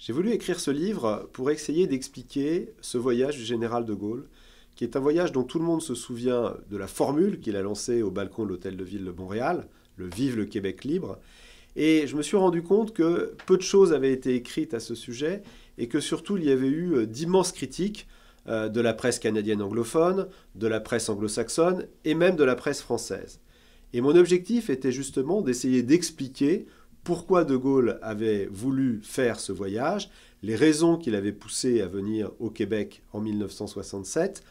J'ai voulu écrire ce livre pour essayer d'expliquer ce voyage du général de Gaulle, qui est un voyage dont tout le monde se souvient de la formule qu'il a lancée au balcon de l'hôtel de ville de Montréal, le Vive le Québec libre. Et je me suis rendu compte que peu de choses avaient été écrites à ce sujet et que surtout il y avait eu d'immenses critiques de la presse canadienne anglophone, de la presse anglo-saxonne et même de la presse française. Et mon objectif était justement d'essayer d'expliquer pourquoi De Gaulle avait voulu faire ce voyage, les raisons qui l'avaient poussé à venir au Québec en 1967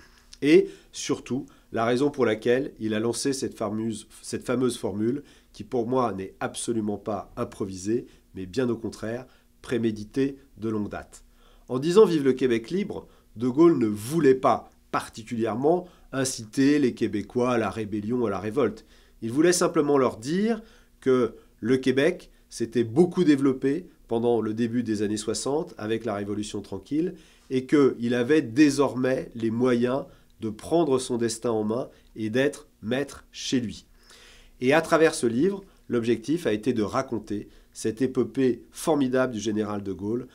et surtout la raison pour laquelle il a lancé cette fameuse formule qui pour moi n'est absolument pas improvisée, mais bien au contraire préméditée de longue date. En disant Vive le Québec libre, De Gaulle ne voulait pas particulièrement inciter les Québécois à la rébellion, à la révolte. Il voulait simplement leur dire que le Québec s'était beaucoup développé pendant le début des années 60 avec la Révolution tranquille et qu'il avait désormais les moyens de prendre son destin en main et d'être maître chez lui. Et à travers ce livre, l'objectif a été de raconter cette épopée formidable du général de Gaulle,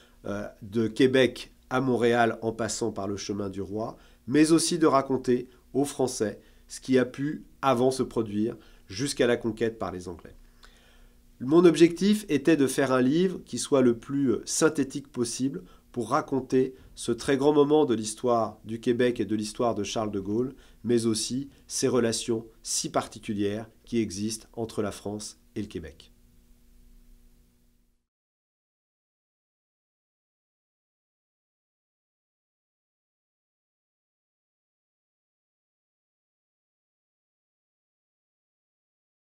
de Québec à Montréal en passant par le chemin du roi, mais aussi de raconter aux Français ce qui a pu avant se produire jusqu'à la conquête par les Anglais. Mon objectif était de faire un livre qui soit le plus synthétique possible pour raconter ce très grand moment de l'histoire du Québec et de l'histoire de Charles de Gaulle, mais aussi ces relations si particulières qui existent entre la France et le Québec.